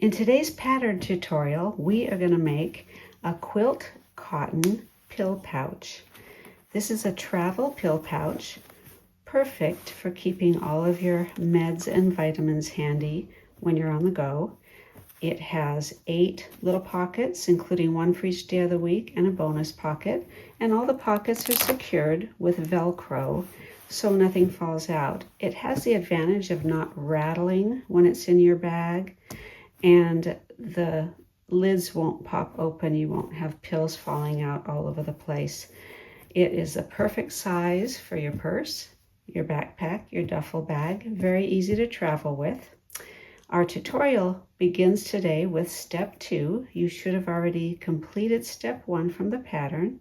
In today's pattern tutorial, we are going to make a quilt cotton pill pouch. This is a travel pill pouch, perfect for keeping all of your meds and vitamins handy when you're on the go. It has 8 little pockets, including one for each day of the week and a bonus pocket, and all the pockets are secured with Velcro so nothing falls out. It has the advantage of not rattling when it's in your bag, and the lids won't pop open. You won't have pills falling out all over the place. It is a perfect size for your purse, your backpack, your duffel bag. Very easy to travel with. Our tutorial begins today with step 2. You should have already completed step 1 from the pattern,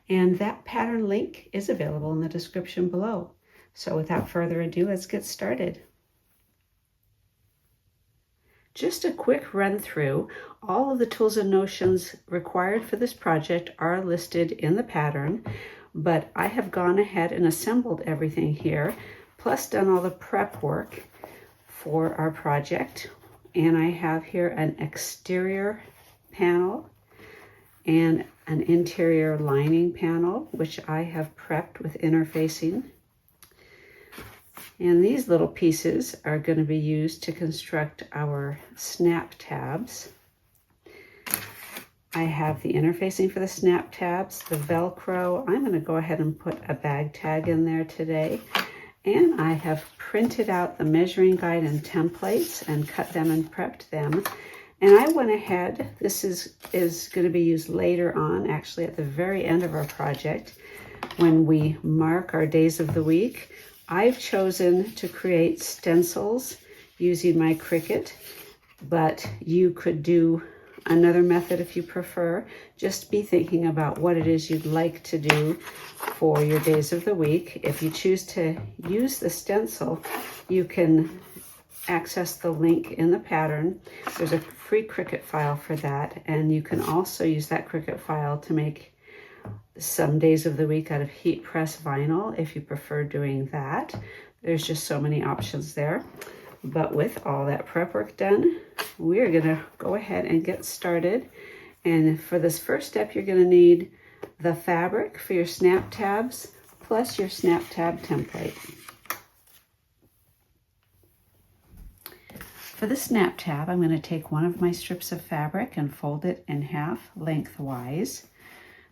and that pattern link is available in the description below. So without further ado, let's get started. Just a quick run through. All of the tools and notions required for this project are listed in the pattern, but I have gone ahead and assembled everything here, plus done all the prep work for our project. And I have here an exterior panel and an interior lining panel, which I have prepped with interfacing. And these little pieces are going to be used to construct our snap tabs. I have the interfacing for the snap tabs, the Velcro. I'm going to go ahead and put a bag tag in there today. And I have printed out the measuring guide and templates and cut them and prepped them. And I went ahead, this is going to be used later on, actually at the very end of our project, when we mark our days of the week. I've chosen to create stencils using my Cricut, but you could do another method if you prefer. Just be thinking about what it is you'd like to do for your days of the week. If you choose to use the stencil, you can access the link in the pattern. There's a free Cricut file for that, and you can also use that Cricut file to make some days of the week out of heat press vinyl if you prefer doing that. There's just so many options there. But with all that prep work done, we're gonna go ahead and get started. And for this first step, you're gonna need the fabric for your snap tabs plus your snap tab template. For the snap tab, I'm gonna take one of my strips of fabric and fold it in half lengthwise,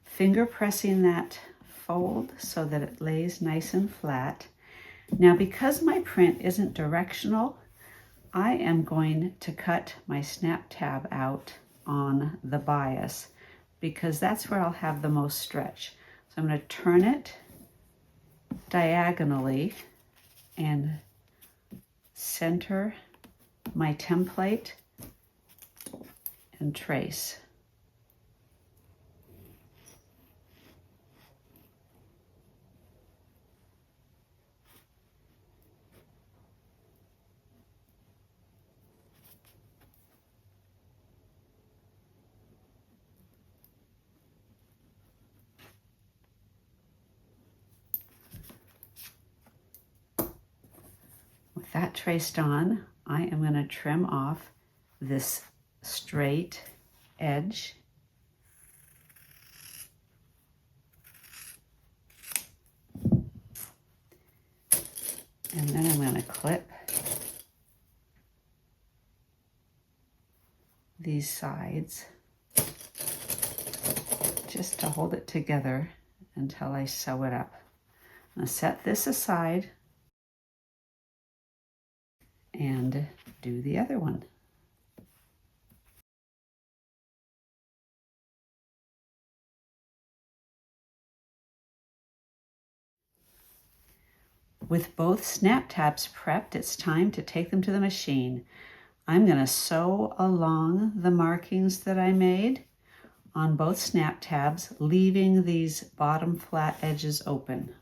finger pressing that fold so that it lays nice and flat. Now, because my print isn't directional, I am going to cut my snap tab out on the bias because that's where I'll have the most stretch. So I'm going to turn it diagonally and center my template and trace. With that traced on, I am going to trim off this straight edge. And then I'm going to clip these sides just to hold it together until I sew it up. I'm going to set this aside and do the other one. With both snap tabs prepped, it's time to take them to the machine. I'm going to sew along the markings that I made on both snap tabs, leaving these bottom flat edges open.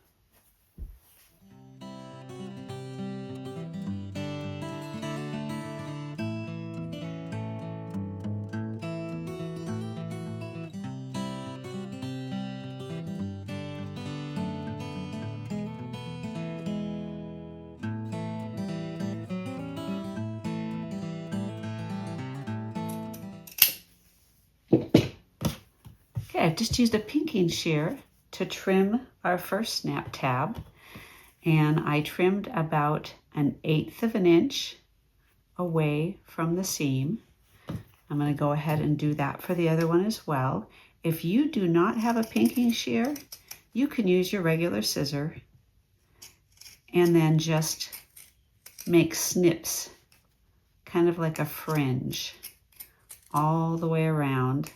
Okay, I've just used a pinking shear to trim our first snap tab, and I trimmed about 1/8 of an inch away from the seam. I'm going to go ahead and do that for the other one as well. If you do not have a pinking shear, you can use your regular scissor and then just make snips, kind of like a fringe, all the way around.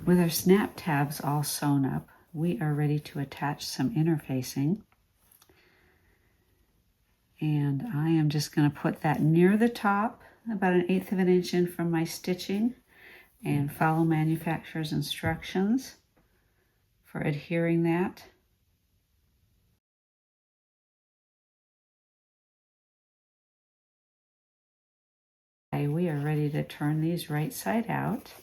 With our snap tabs all sewn up, we are ready to attach some interfacing. And I am just going to put that near the top, about 1/8 of an inch in from my stitching, and follow manufacturer's instructions for adhering that. Okay, we are ready to turn these right side out.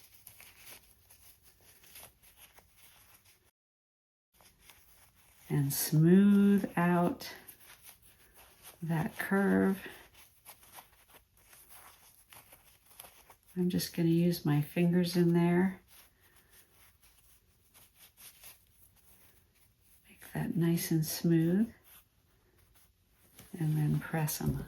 And smooth out that curve. I'm just going to use my fingers in there. Make that nice and smooth. And then press them.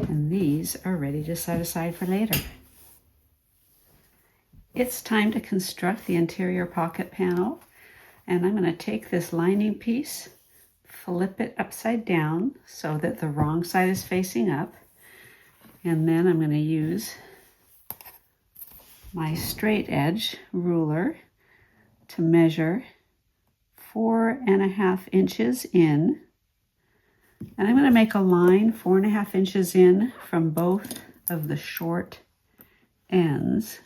And these are ready to set aside for later. It's time to construct the interior pocket panel, and I'm going to take this lining piece, flip it upside down so that the wrong side is facing up, and then I'm going to use my straight edge ruler to measure 4.5 inches in. And I'm going to make a line 4.5 inches in from both of the short ends.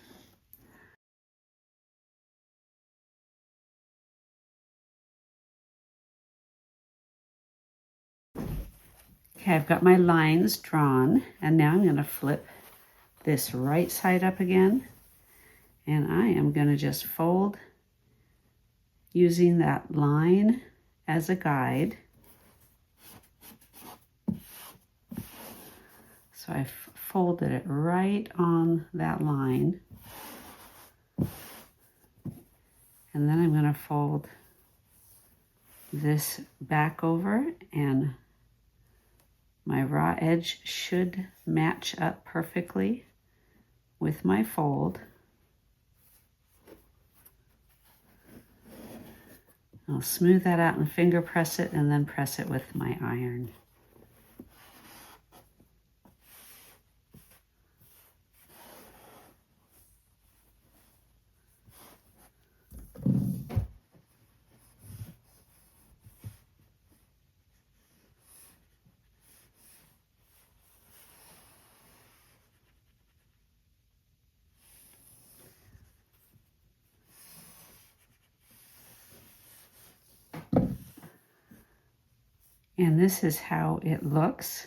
Okay, I've got my lines drawn, and now I'm going to flip this right side up again, and I am going to just fold using that line as a guide. So I folded it right on that line. And then I'm going to fold this back over, and my raw edge should match up perfectly with my fold. I'll smooth that out and finger press it, and then press it with my iron. And this is how it looks.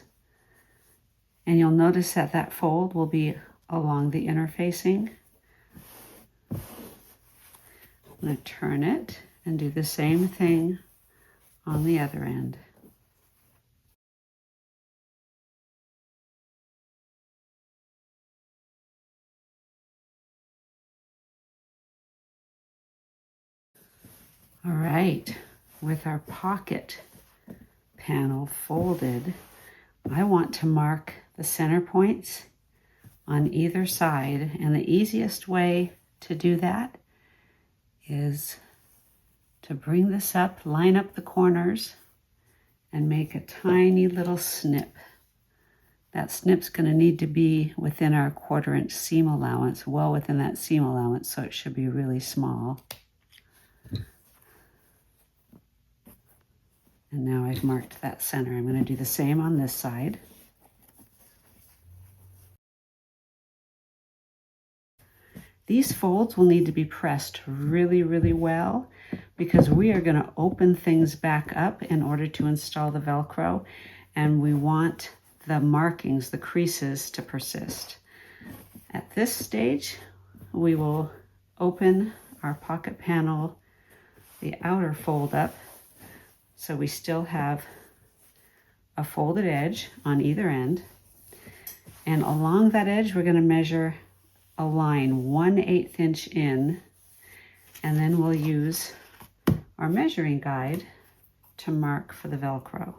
And you'll notice that that fold will be along the interfacing. I'm going to turn it and do the same thing on the other end. All right, with our pocket panel folded, I want to mark the center points on either side, and the easiest way to do that is to bring this up, line up the corners, and make a tiny little snip. That snip's going to need to be within our 1/4 inch seam allowance, well within that seam allowance, so it should be really small. And now I've marked that center. I'm going to do the same on this side. These folds will need to be pressed really, really well, because we are going to open things back up in order to install the Velcro, and we want the markings, the creases, to persist. At this stage, we will open our pocket panel, the outer fold up, so we still have a folded edge on either end. And along that edge, we're going to measure a line 1/8 inch in, and then we'll use our measuring guide to mark for the Velcro.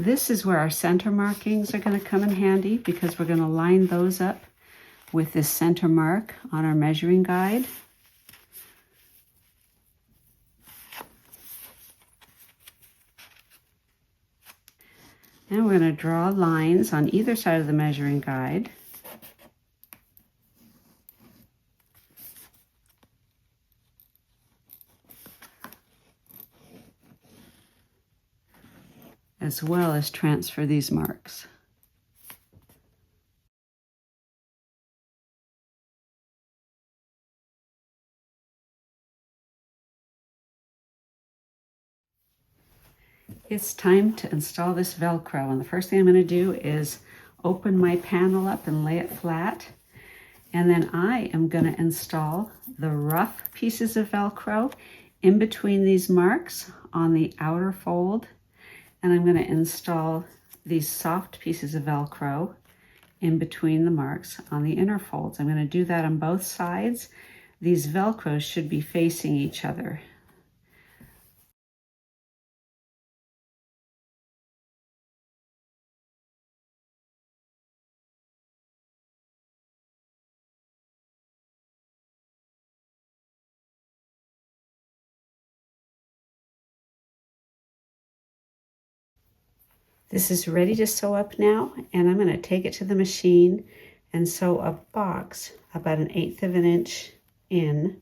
This is where our center markings are going to come in handy, because we're going to line those up with this center mark on our measuring guide. And we're going to draw lines on either side of the measuring guide. As well as transfer these marks. It's time to install this Velcro, and the first thing I'm going to do is open my panel up and lay it flat, and then I am going to install the rough pieces of Velcro in between these marks on the outer fold, and I'm going to install these soft pieces of Velcro in between the marks on the inner folds. I'm going to do that on both sides. These Velcros should be facing each other. This is ready to sew up now, and I'm going to take it to the machine and sew a box about 1/8 of an inch in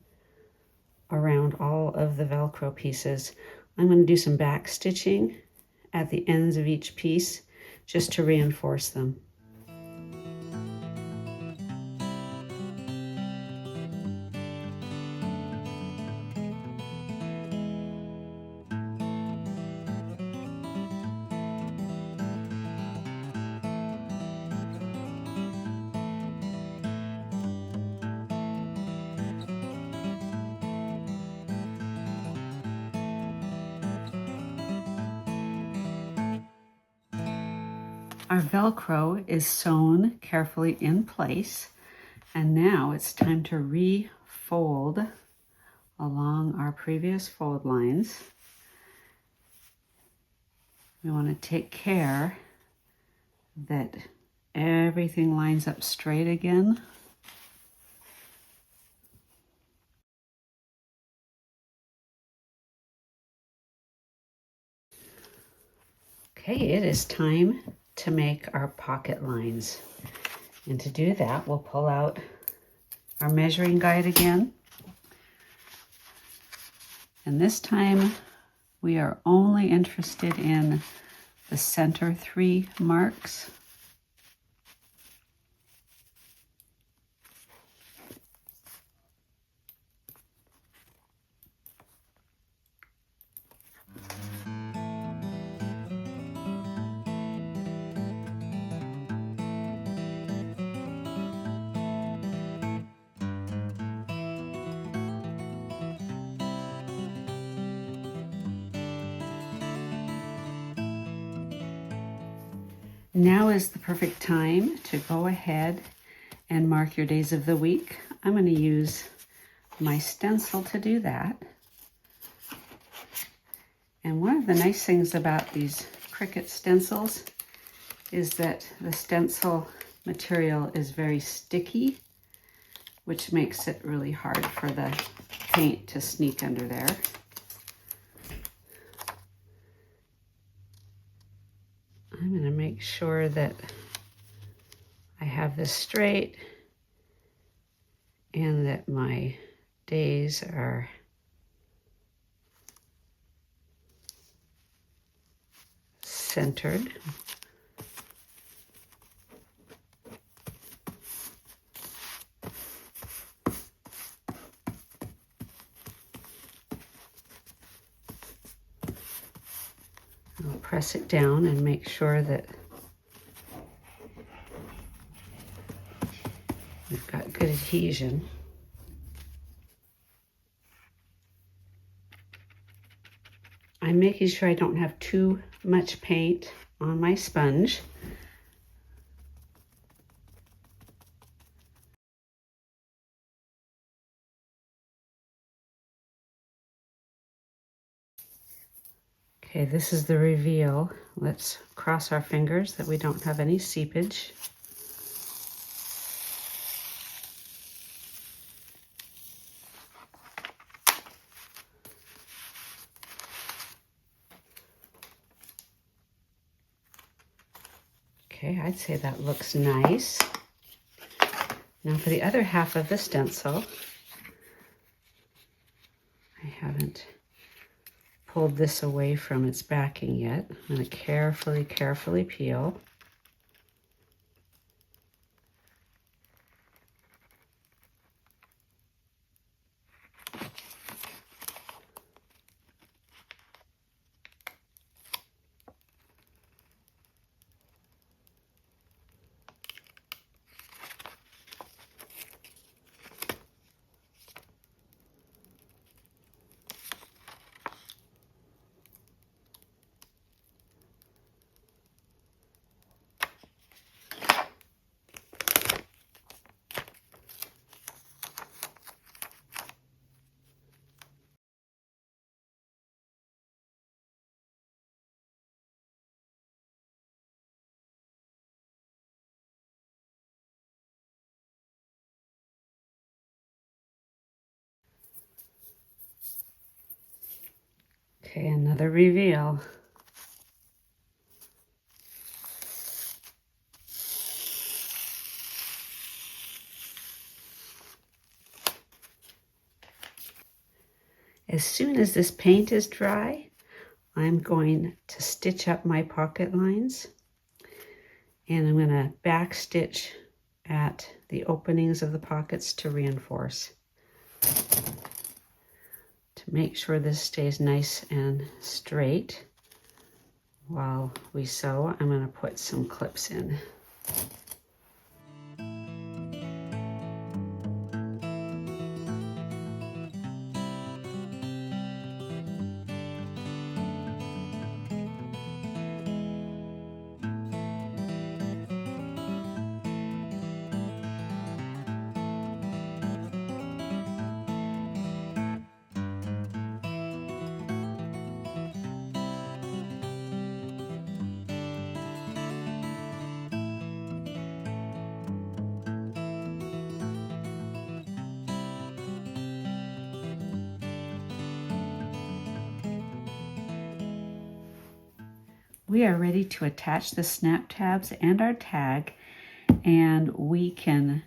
around all of the Velcro pieces. I'm going to do some back stitching at the ends of each piece just to reinforce them. Our Velcro is sewn carefully in place, and now it's time to refold along our previous fold lines. We want to take care that everything lines up straight again. Okay, it is time to make our pocket lines. And to do that, we'll pull out our measuring guide again. And this time, we are only interested in the center 3 marks. Now is the perfect time to go ahead and mark your days of the week. I'm going to use my stencil to do that. And one of the nice things about these Cricut stencils is that the stencil material is very sticky, which makes it really hard for the paint to sneak under there. I'm going to make sure that I have this straight and that my days are centered. I'll press it down and make sure that we've got good adhesion. I'm making sure I don't have too much paint on my sponge. Okay, this is the reveal. Let's cross our fingers that we don't have any seepage. Okay, I'd say that looks nice. Now for the other half of the stencil, I haven't pulled this away from its backing yet. I'm going to carefully peel. Okay, another reveal. As soon as this paint is dry, I'm going to stitch up my pocket lines, and I'm going to back stitch at the openings of the pockets to reinforce. To make sure this stays nice and straight while we sew, I'm going to put some clips in. We are ready to attach the snap tabs and our tag, and we can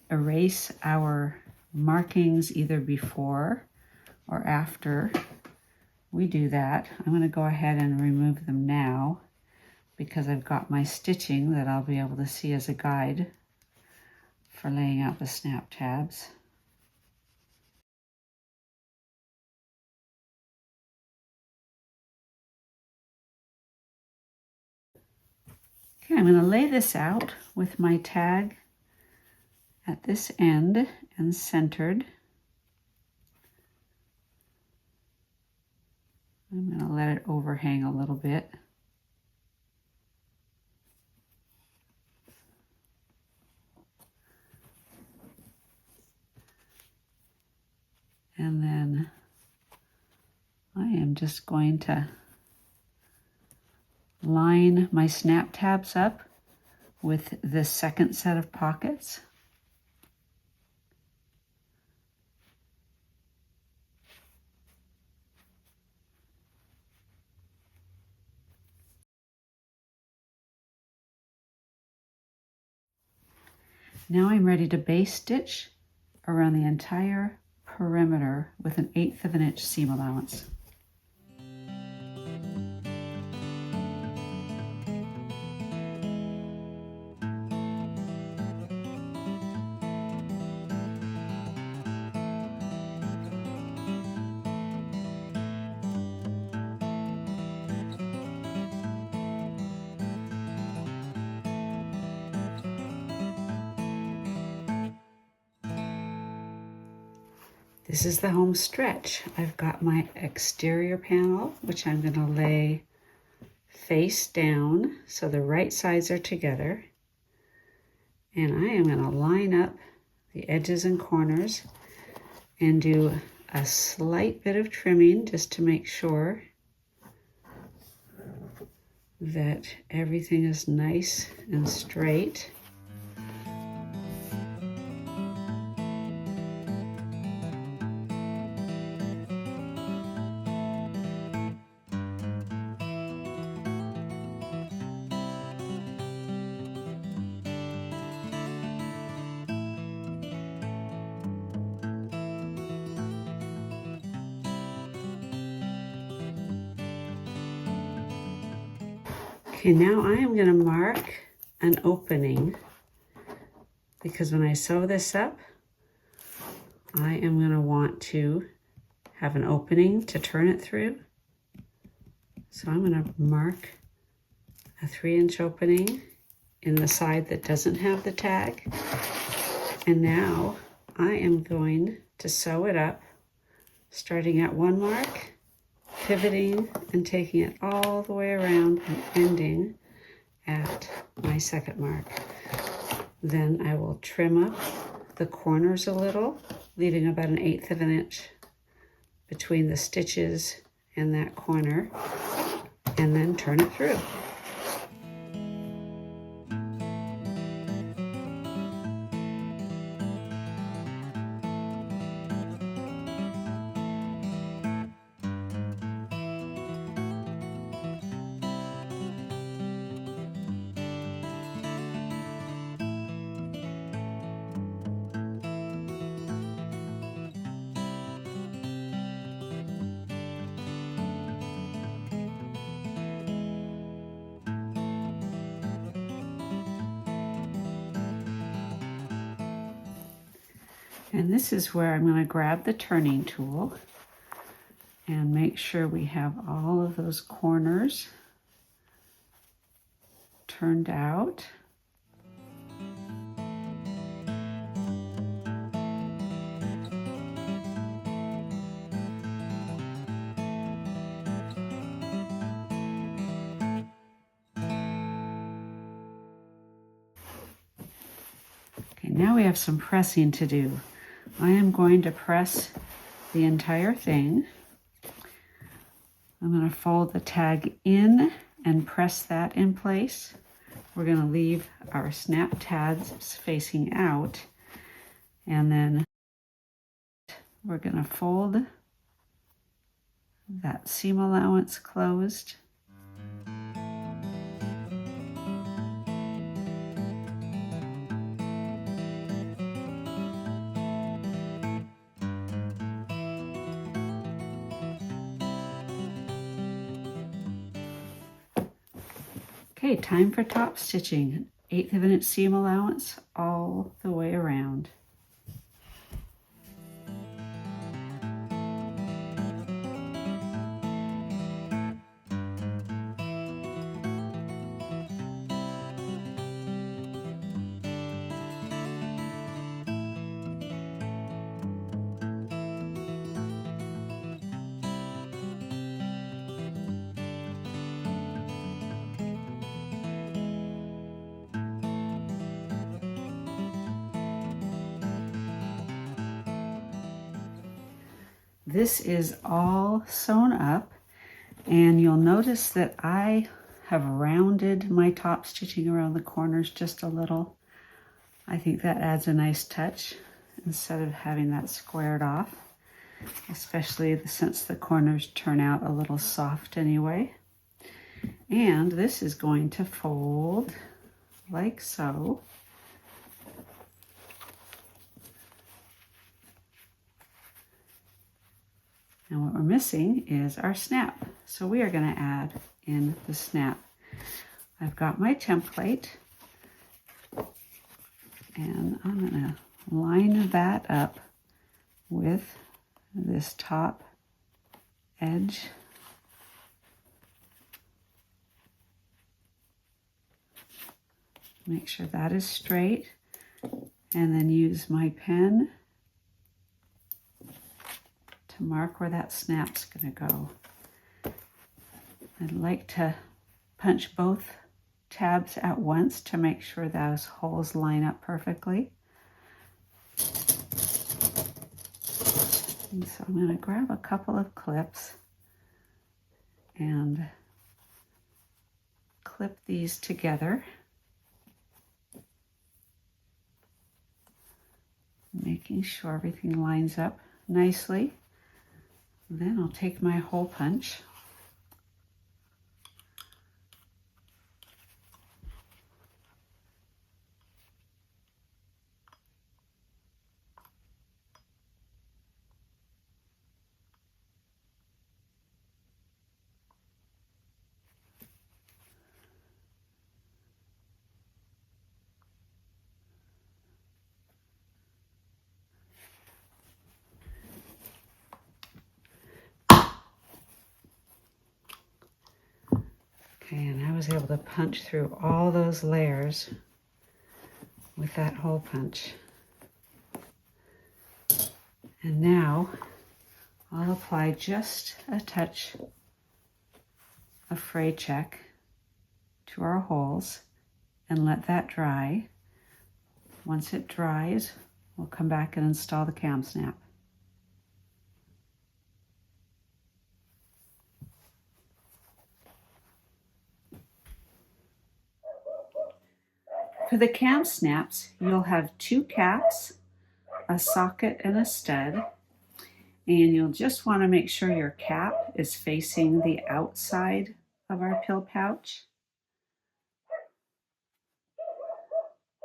erase our markings either before or after we do that. I'm going to go ahead and remove them now because I've got my stitching that I'll be able to see as a guide for laying out the snap tabs. Okay, I'm going to lay this out with my tag at this end and centered. I'm going to let it overhang a little bit. And then I am just going to line my snap tabs up with the second set of pockets. Now I'm ready to base stitch around the entire perimeter with an 1/8 of an inch seam allowance. This is the home stretch. I've got my exterior panel, which I'm going to lay face down so the right sides are together. And I am going to line up the edges and corners and do a slight bit of trimming just to make sure that everything is nice and straight. Okay, now I am going to mark an opening because when I sew this up, I am going to want to have an opening to turn it through. So I'm going to mark a 3-inch opening in the side that doesn't have the tag. And now I am going to sew it up, starting at one mark, pivoting and taking it all the way around and ending at my second mark. Then I will trim up the corners a little, leaving about an 1/8 of an inch between the stitches and that corner, and then turn it through. And this is where I'm going to grab the turning tool and make sure we have all of those corners turned out. Okay, now we have some pressing to do. I am going to press the entire thing. I'm going to fold the tag in and press that in place. We're going to leave our snap tabs facing out, and then we're going to fold that seam allowance closed. Okay, time for top stitching. 1/8 of an inch seam allowance all the way around. This is all sewn up, and you'll notice that I have rounded my top stitching around the corners just a little. I think that adds a nice touch instead of having that squared off, especially since the corners turn out a little soft anyway. And this is going to fold like so. And what we're missing is our snap. So we are going to add in the snap. I've got my template, and I'm going to line that up with this top edge. Make sure that is straight, and then use my pen to mark where that snap's going to go. I'd like to punch both tabs at once to make sure those holes line up perfectly. And so I'm going to grab a couple of clips and clip these together, making sure everything lines up nicely. Then I'll take my hole punch and I was able to punch through all those layers with that hole punch. And now I'll apply just a touch of fray check to our holes and let that dry. Once it dries, we'll come back and install the cam snap. For the cam snaps, you'll have 2 caps, a socket, and a stud. And you'll just want to make sure your cap is facing the outside of our pill pouch.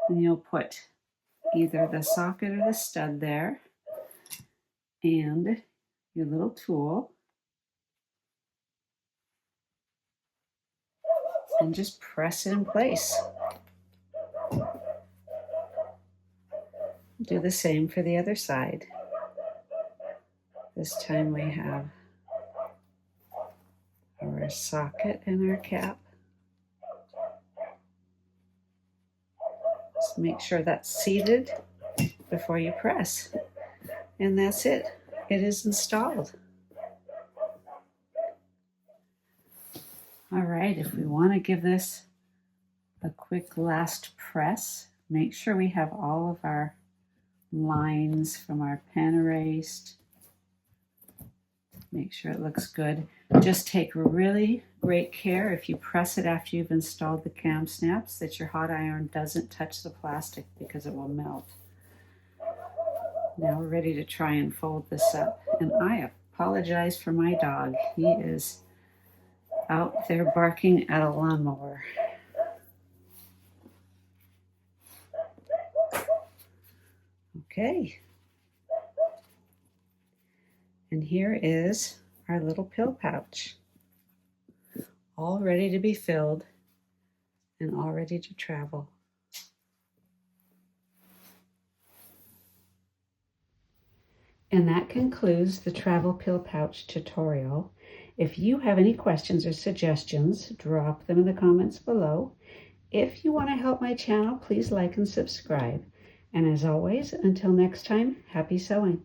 And you'll put either the socket or the stud there, and your little tool, and just press it in place. Do the same for the other side. This time we have our socket and our cap. Just make sure that's seated before you press. And that's it. It is installed. All right, if we want to give this a quick last press, make sure we have all of our lines from our pen erased. Make sure it looks good. Just take really great care if you press it after you've installed the cam snaps that your hot iron doesn't touch the plastic, because it will melt. Now we're ready to try and fold this up. And I apologize for my dog. He is out there barking at a lawnmower. Okay. And here is our little pill pouch, all ready to be filled and all ready to travel. And that concludes the travel pill pouch tutorial. If you have any questions or suggestions, drop them in the comments below. If you want to help my channel, please like and subscribe. And as always, until next time, happy sewing.